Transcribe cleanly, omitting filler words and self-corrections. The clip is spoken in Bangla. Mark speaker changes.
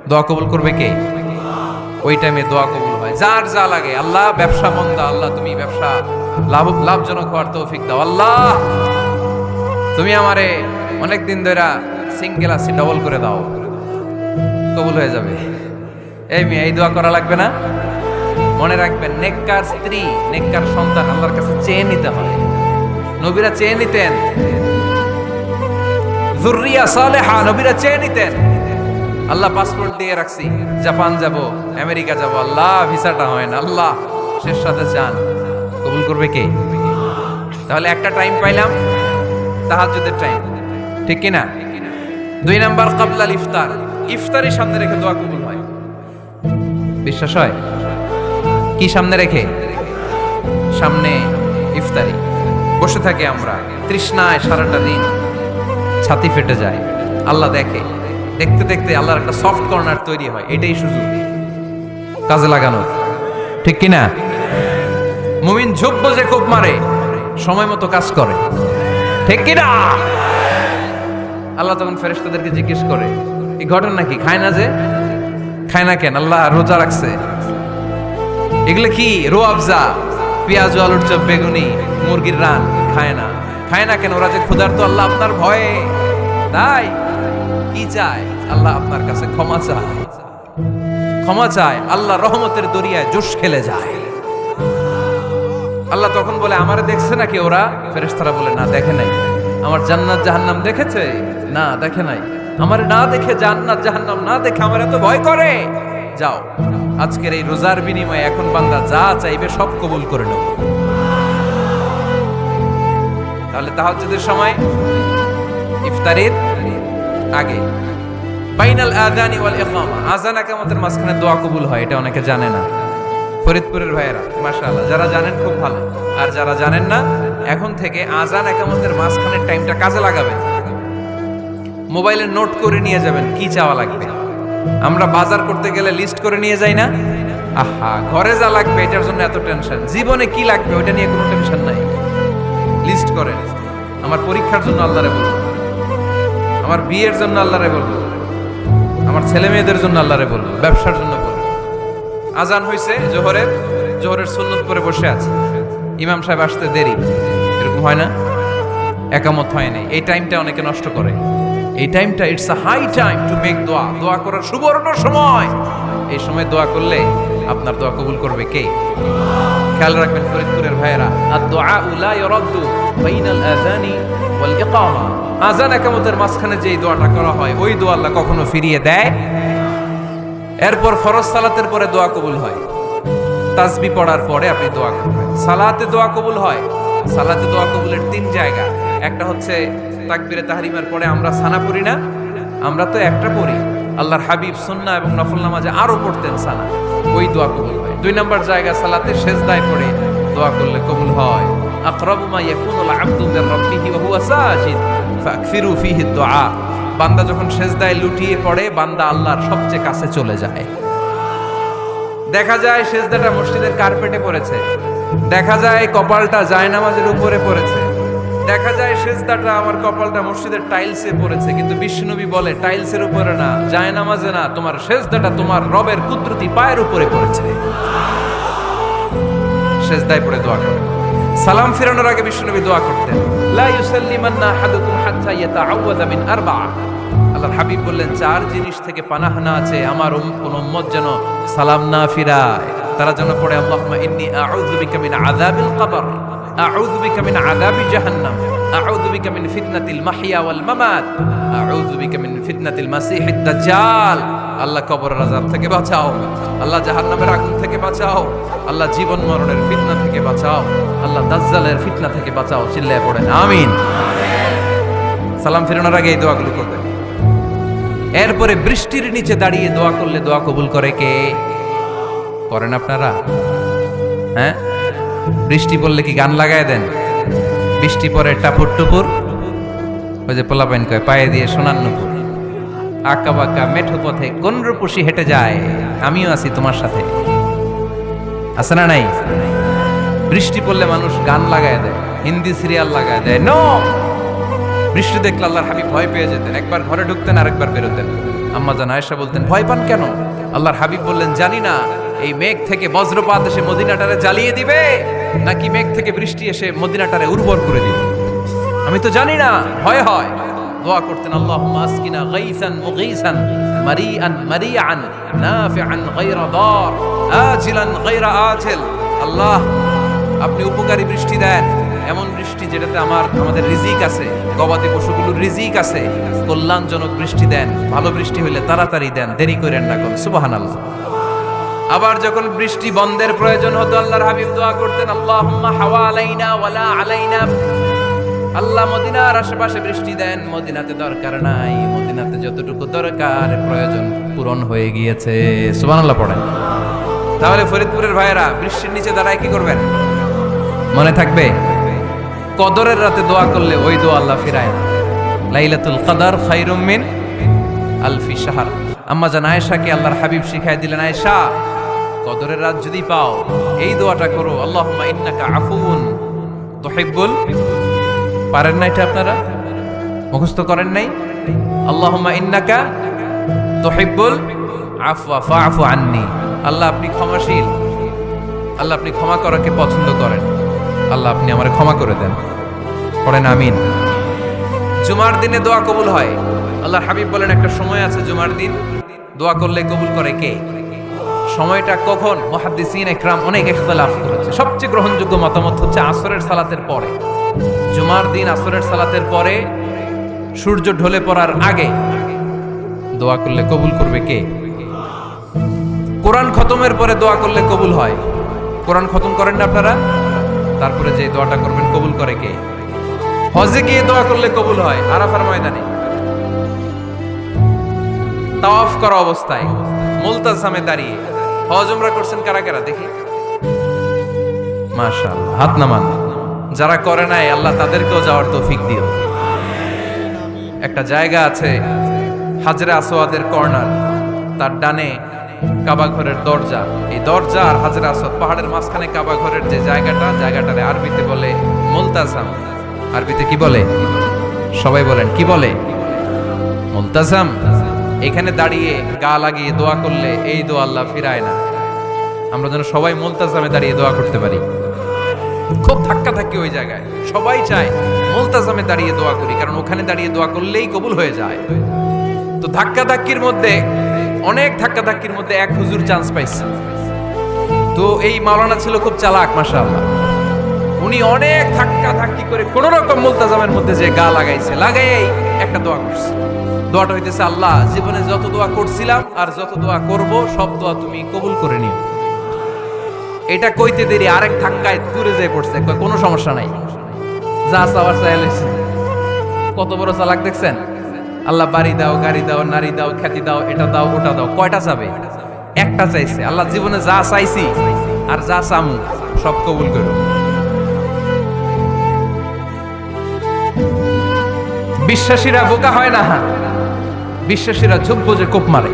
Speaker 1: দোয়া কবুল করবে কে? ওই টাইমে দোয়া কবুল হয়। যার যা লাগে, আল্লাহ ব্যবসা মন্দা, আল্লাহ তুমি ব্যবসা লাভজনক হওয়ার তৌফিক দাও, আল্লাহ তুমি আমারে অনেকদিন ধরে সিঙ্গেল আছি ডবল করে দাও, কবুল হয়ে যাবে। এই মেয়ে, এই দোয়া করা লাগবে না? মনে রাখবেন, নেককার স্ত্রী, নেককার সন্তান আল্লাহর কাছে চেয়ে নিতে হয়। নবীরা চেয়ে নিতেন, যুররিয়া সালেহা নবীরা চেয়ে নিতেন। আল্লাহ পাসপোর্ট দিয়ে রাখছি, জাপান যাব, আমেরিকা যাব, আল্লাহ ভিসাটা হয় না, আল্লাহ শেষ সাথে চান, কবুল করবে কে? তাহলে একটা টাইম পাইলাম, তাহাজ্জুদের টাইম, ঠিক কিনা? 2 নাম্বার ক্বাবলাল ইফতার, ইফতারি সামনে রেখে দোয়া কবুল হয়। বিশ্বাস হয়? কি সামনে রেখে? সামনে ইফতারি। বসে থাকি আমরা তৃষ্ণায়, সারাটা দিন ছাতি ফেটে যায়, আল্লাহ দেখে, দেখতে দেখতে আল্লাহর একটা সফট কর্নার তৈরি হয়। এটাই সুযোগ কাজে লাগানোর, ঠিক কিনা? মুমিন ঝোপ বজে কোপ মারে, সময় মতো কাজ করে, ঠিক কিনা? আল্লাহ তখন ফেরেশতাদেরকে জিজ্ঞেস করে, এই ঘটনা কি? খায় না যে? খায় না কেন? আল্লাহ রোজা রাখছে। এগুলো কি? রোয়াবজা, পেঁয়াজ, আলুর চপ, বেগুনি, মুরগির রান খায় না। খায় না কেন? ওরা যে ক্ষুধার্ত, আল্লাহ আপনার ভয়ে। তাই কি চায়? আল্লাহ আপনার কাছে ক্ষমা চায়, ক্ষমা চায়। আল্লাহ রহমতের দরিয়ায় জোশ খেলে যায়। আল্লাহ তখন বলে, আমারে দেখছে নাকি ওরা? ফেরেশতারা বলে, না দেখে নাই। আমার জান্নাত জাহান্নাম দেখেছে? না দেখে নাই। আমার না দেখে, জান্নাত জাহান্নাম না দেখে আমার এত ভয় করে। যাও, আজকের এই রোজার বিনিময়ে এখন বান্দা যা চাইবে সব কবুল করে নেব। তাহলে তাহাজ্জুদের সময়, ইফতারের আগে, বাইনাল আযানি ওয়াল ইকামা, আযান ইকামতের মাঝখানে দোয়া কবুল হয়। এটা অনেকে জানে না। ফরিদপুরের ভাইয়েরা মাশাআল্লাহ, যারা জানেন খুব ভালো, আর যারা জানেন না, এখন থেকে আযান ইকামতের মাঝখানের টাইমটা কাজে লাগাবেন। মোবাইলে নোট করে নিয়ে যাবেন কি চাওয়া লাগবে। আমরা বাজার করতে গেলে লিস্ট করে নিয়ে যাই না? আহা, ঘরে যা লাগবে এটার জন্য এত টেনশন, জীবনে কি লাগবে ওটা নিয়ে কোনো টেনশন নাই। লিস্ট করেন। আমার পরীক্ষার জন্য আল্লাহরে বলবো, আমার বিয়ের জন্য আল্লাহরে বলবো, আমার ছেলে মেয়েদের জন্য আল্লাহরে বলবো, ব্যবসার জন্য বলবো। আজান হয়েছে জোহরের, জোহরের সুন্নত পরে বসে আছে, ইমাম সাহেব আসতে দেরি, এরকম হয় না? একামত হয় নাই, এই টাইমটা অনেকে নষ্ট করে। এই টাইমটা, it's a high time to make দোয়া, দোয়া করার সুবর্ণ সময়। এই সময় দোয়া করলে আপনার দোয়া কবুল করবে কে? খেয়াল রাখবেন ফরিদপুরের ভাইয়েরা, আদ-দুআ লা ইউরাদ্দু বাইনাল আযানি ওয়াল ইকামা, আযান ইকামতের মাঝখানে যে দোয়াটা করা হয় ওই দোয়া আল্লাহ কখনো ফিরিয়ে দেয়। এরপর ফরজ সালাতের পরে দোয়া কবুল হয়, তাসবিহ পড়ার পরে আপনি দোয়া করবেন। সালাতে দোয়া কবুল হয়। সালাতে দোয়া কবুলের 3 জায়গা। একটা হচ্ছে তাকবীরে তাহরিমের পরে আমরা সানা পড়ি না, আমরা তো একটা পড়ি। আল্লাহর হাবিব সুন্নাহ এবং নফল নামাজে আরো পড়তেন সানা, ওই দোয়া কবুল হয়। 2 নম্বর জায়গা, সালাতে সেজদায় পড়ে দোয়া করলে কবুল হয়। আকরাবু মা ইয়াকুনুল আবদু মির রাব্বিহি ওয়া হুয়া সাজিদ ফাকফিরু ফীহি দুআ, বান্দা যখন সেজদায় লুটিয়ে পড়ে, বান্দা আল্লাহর সবচেয়ে কাছে চলে যায়। দেখা যায় সেজদাটা মসজিদের কার্পেটে পড়েছে, দেখা যায় কপালটা জায়নামাজের উপরে পড়েছে, দেখা যায় সেজদাটা, আমার কপালটা মসজিদের টাইলসে পড়েছে, কিন্তু বিশ্বনবী বলে টাইলসের উপরে না, জায়নামাজে না, তোমার সেজদাটা তোমার রবের কুদরতি পায়ের উপরে পড়েছে। সেজদায় পড়ে দোয়া করে। সালাম ফিরানোর আগে বিশ্বনবী দোয়া করতেন, লা ইউসাল্লিমান্না আহাদুকুম হাত্তা ইয়াতাআওয়াযা মিন আরবা'a। আল্লাহর হাবিব বললেন, 4 জিনিস থেকে পানাহ না আছে আমার কোন উম্মত যেন সালাম না ফিরায়। তারা যেন পড়ে, আল্লাহুম্মা ইন্নী আউযু বিকা মিন আযাবিল কবর, আউযু বিকা মিন আযাবি জাহান্নাম, আউযু বিকা মিন ফিতনাতিল মাহইয়া ওয়াল মামাত, আউযু বিকা মিন ফিতনাতিল মাসিহিদ দাজ্জাল। আল্লাহ কবরের আযাব থেকে বাঁচাও, আল্লাহ জাহান্নামের আগুন থেকে বাঁচাও, আল্লাহ জীবন মরণের ফিতনা থেকে বাঁচাও, আল্লাহ দাজ্জালের ফিতনা থেকে বাঁচাও। চিল্লায়ে পড়েন আমিন। সালাম ফিরানোর আগে এই দোয়াগুলো করবেন। এরপরে বৃষ্টির নিচে দাঁড়িয়ে দোয়া করলে দোয়া কবুল করে কে? করেন আপনারা? হ্যাঁ, বৃষ্টি পড়লে কি গান লাগায় দেন? বৃষ্টি পরে টাপুর টুপুর, ওই যে পোলাপাইন কয় পায়ে দিয়ে সোনার নুপুর, আঁকা বাঁকা মেঠো পথে কোন রূপসী হেঁটে যায়, আমিও আছি তোমার সাথে, আছে না নাই? বৃষ্টি পড়লে মানুষ গান লাগায় দেয়, হিন্দি সিরিয়াল লাগায় দেয়। নো, বৃষ্টি দেখলে আল্লাহর হাবিব ভয় পেয়ে যেতেন, একবার ঘরে ঢুকতেন আরেকবার বেরোতেন। আম্মা জান আয়েশা বলতেন ভয় পান কেন? আল্লাহর হাবিব বললেন জানি না এই মেঘ থেকে বজ্রপাত এসে মদিনাটারে জ্বালিয়ে দিবে নাকি মেঘ থেকে বৃষ্টি এসে মদিনাটারে উর্বর করে দিবে, আমি তো জানি না, ভয় হয়। দোয়া করতেন আল্লাহুম্মা আসকিনা গাইসান মুগীসান মারিআন মারিআন নাফিআন গায়রা দার আজিলান গায়রা আজিল। আল্লাহ আপনি উপকারী বৃষ্টি দেন, এমন বৃষ্টি যেটাতে আমাদের রিজিক আছে, গবাদি পশুগুলোর রিজিক আছে, কল্যাণজনক বৃষ্টি দেন, ভালো বৃষ্টি হইলে তাড়াতাড়ি দেন, দেরি করেন না কোন। সুবহানাল্লাহ। আবার যখন বৃষ্টি বন্ধের প্রয়োজন হতো আল্লাহর হাবিব দোয়া করতেন আল্লাহুম্মা হাওয়া আলাইনা ওয়ালা আলাইনা। আল্লাহ মদিনার আশেপাশে বৃষ্টি দেন, মদিনাতে দরকার নাই, মদিনাতে যতটুকু দরকার প্রয়োজন পূরণ হয়ে গিয়েছে। সুবহানাল্লাহ পড়েন। তাহলে ফরিদপুরের ভাইয়েরা বৃষ্টির নিচে দাঁড়ায় কি করবেন মনে থাকবে? কদরের রাতে দোয়া করলে ওই দোয়া আল্লাহ ফিরায় না। লাইলাতুল কদর খায়রুম মিন আলফি শাহর। আম্মা জান আয়েশাকে আল্লাহর হাবিব শিখাই দিলেন, আয়েশা কদরের রাত যদি পাও এই দোয়াটা করো, আল্লাহুম্মা ইন্নাকা আফুউন তুহিব্বুল। পারেন না এটা? আপনারা মুখস্থ করেন নাই? আল্লাহুম্মা ইন্নাকা তুহিব্বুল আফওয়া ফাআফু আন্নি। আল্লাহ আপনি ক্ষমাশীল, আল্লাহ আপনি ক্ষমা করাকে পছন্দ করেন, আল্লাহ আপনি আমারে ক্ষমা করে দেন। পড়েন আমিন। জুমার দিনে দোয়া কবুল হয়। আল্লাহর হাবিব বলেন একটা সময় আছে জুমার দিন দোয়া করলে কবুল করে কে? সময়টা কখন? মুহাদ্দিসিন ইকরাম অনেক ইখতিলাফ করেছে। সবচেয়ে গ্রহণযোগ্য মতামত হচ্ছে আসরের সালাতের পরে। জুমার দিন আসরের সালাতের পরে সূর্য ঢলে পড়ার আগে দোয়া করলে কবুল করবে কে? কোরআন খতমের পরে দোয়া করলে কবুল হয়। কোরআন খতম করেন না আপনারা? তারপরে যে দোয়াটা করবেন কবুল করে কে? হজে গিয়ে দোয়া করলে কবুল হয়। আরাফার ময়দানে তাওয়াফ করা অবস্থায় মুলতাজামে দাঁড়িয়ে। হজ উমরা করছেন কারা কারা দেখি? মাশাআল্লাহ, হাত নামান। যারা করে নাই আল্লাহ তাদেরকেও যাওয়ার তৌফিক দিও। একটা জায়গা আছে হাজরে আসওয়াদের কর্নার, তার ডানে কাবা ঘরের দরজা। এই দরজা আর হাজরে আসওয়াদ পাহাড়ের মাঝখানে কাবা ঘরের যে জায়গাটারে আরবিতে বলে মুলতাজাম। আরবিতে কি বলে? সবাই বলেন কি বলে? মুলতাজাম। এখানে দাঁড়িয়ে গা লাগিয়ে দোয়া করলে এই দোয়া আল্লাহ ফিরায় না। আমরা যেন সবাই মুলতাজামে দাঁড়িয়ে দোয়া করতে পারি। খুব ধাক্কা ধাক্কি ওই জায়গায়, সবাই চায় মুলতাজামে দাঁড়িয়ে দোয়া করি, কারণ ওখানে দাঁড়িয়ে দোয়া করলেই কবুল হয়ে যায়। তো ধাক্কা ধাক্কির মধ্যে, অনেক ধাক্কা ধাক্কির মধ্যে এক হুজুর চান্স পাইছে। তো এই মাওলানা ছিল খুব চালাক, মাশাআল্লাহ। উনি অনেক ধাক্কা ধাক্কি করে কোন রকম মুলতাজামের মধ্যে যে গা লাগাইছে, লাগাই একটা দোয়া করছে। দোয়াটা হইতেছে, আল্লাহ জীবনে যত দোয়া করছিলাম আর যত দোয়া করব সব দোয়া তুমি কবুল করে নিও। এটা কইতে দেরি আরেক ধাক্কায় দূরে যেয়ে পড়ছে। কোনো সমস্যা নাই, যা চাওয়ার চাইলেছে। কত বড় চালাক দেখছেন? আল্লাহ বাড়ি দাও, গাড়ি দাও, নারী দাও, খ্যাতি দাও, এটা দাও, ওটা দাও। কয়টা চাবে? একটা চাইছে। আল্লাহ জীবনে যা চাইছি আর যা চামু সব কবুল করো। বিশ্বাসীরা বোকা হয় না, বিশ্বাসীরা ঝোপ বোঝে কোপ মারে।